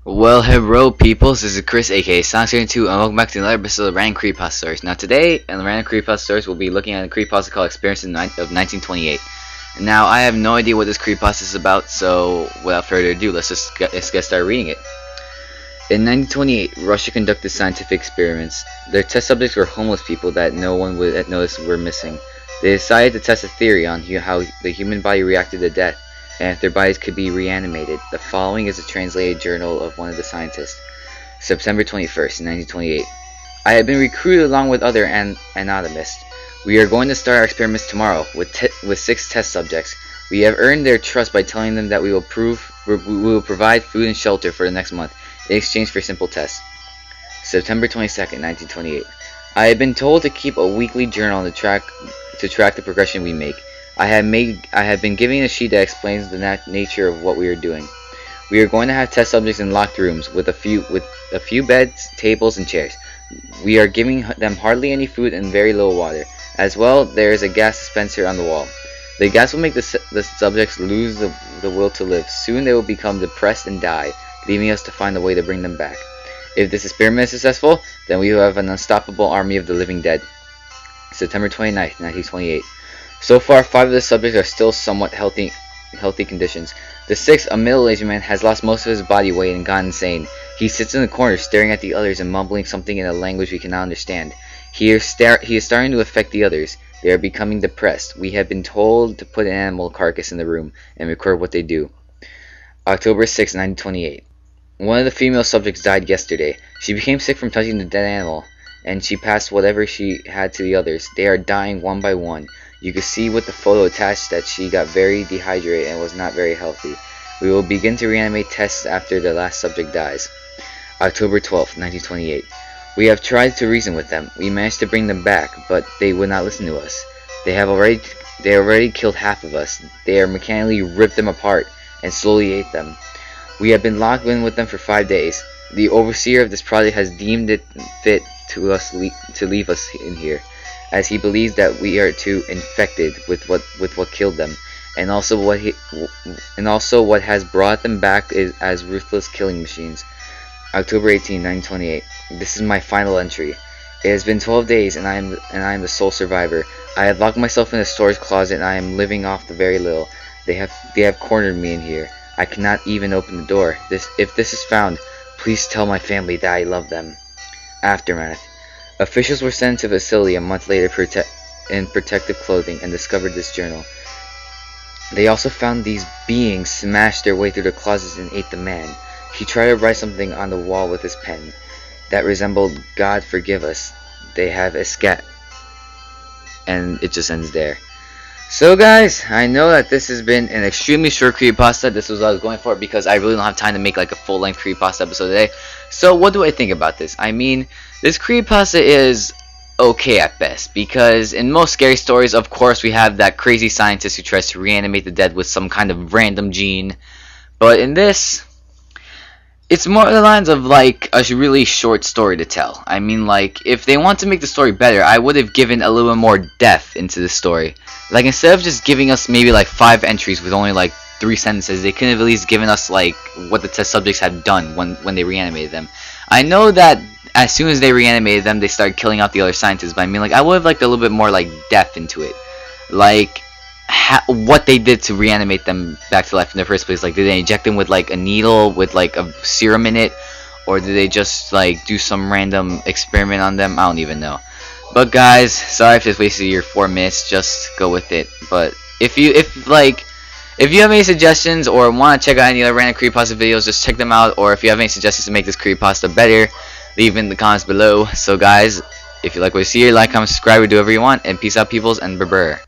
Well, hello peoples, this is Chris aka Sonic2 and welcome back to another episode of Random Creepypasta Stories. Now today, in the Random Creepypasta Stories, we'll be looking at a creepypasta called Experience of 1928. Now, I have no idea what this creepypasta is about, so without further ado, let's get started reading it. In 1928, Russia conducted scientific experiments. Their test subjects were homeless people that no one would notice were missing. They decided to test a theory on how the human body reacted to death, and if their bodies could be reanimated. The following is a translated journal of one of the scientists. September 21st, 1928. I have been recruited along with other anatomists. We are going to start our experiments tomorrow with 6 test subjects. We have earned their trust by telling them that we will provide food and shelter for the next month in exchange for simple tests. September 22nd, 1928. I have been told to keep a weekly journal to track the progression we make. I have been given a sheet that explains the nature of what we are doing. We are going to have test subjects in locked rooms with a few beds, tables, and chairs. We are giving them hardly any food and very little water. As well, there is a gas dispenser on the wall. The gas will make the subjects lose the will to live. Soon they will become depressed and die, leaving us to find a way to bring them back. If this experiment is successful, then we will have an unstoppable army of the living dead. September 29th, 1928. So far, 5 of the subjects are still somewhat healthy conditions. The 6th, a middle-aged man, has lost most of his body weight and gone insane. He sits in the corner, staring at the others and mumbling something in a language we cannot understand. He is starting to affect the others. They are becoming depressed. We have been told to put an animal carcass in the room and record what they do. October 6, 1928. One of the female subjects died yesterday. She became sick from touching the dead animal, and she passed whatever she had to the others. They are dying one by one. You can see with the photo attached that she got very dehydrated and was not very healthy. We will begin to reanimate tests after the last subject dies. October 12th, 1928. We have tried to reason with them. We managed to bring them back, but they would not listen to us. They already killed half of us. They are mechanically ripped them apart and slowly ate them. We have been locked in with them for 5 days. The overseer of this project has deemed it fit to leave us in here, as he believes that we are too infected with what killed them, and also what has brought them back as ruthless killing machines. October 18, 1928. This is my final entry. It has been 12 days, and I am the sole survivor. I have locked myself in a storage closet, and I am living off the very little. They have cornered me in here. I cannot even open the door. If this is found, please tell my family that I love them. Aftermath. Officials were sent to the facility a month later in protective clothing and discovered this journal. They also found these beings smashed their way through the closets and ate the man. He tried to write something on the wall with his pen that resembled "God forgive us. They have escaped." And it just ends there. So guys, I know that this has been an extremely short creepypasta. This was what I was going for because I really don't have time to make like a full-length creepypasta episode today. So what do I think about this? I mean, this creepypasta is okay at best, because in most scary stories, of course, we have that crazy scientist who tries to reanimate the dead with some kind of random gene. But in this, it's more on the lines of like a really short story to tell. I mean, like, if they want to make the story better, I would have given a little bit more depth into the story. Like, instead of just giving us maybe like 5 entries with only like 3 sentences, they could have at least given us like what the test subjects had done when they reanimated them. I know that as soon as they reanimated them, they started killing out the other scientists, but I mean, like, I would have liked a little bit more like depth into it, like what they did to reanimate them back to life in the first place. Like, did they inject them with like a needle with like a serum in it, or did they just like do some random experiment on them? I don't even know. But guys, sorry if just wasted your 4 minutes. Just go with it. But if you have any suggestions or want to check out any other random creepypasta videos, just check them out. Or if you have any suggestions to make this creepypasta better, leave in the comments below. So guys, if you like what you see here, like, comment, subscribe, or do whatever you want. And peace out, peoples, and brr.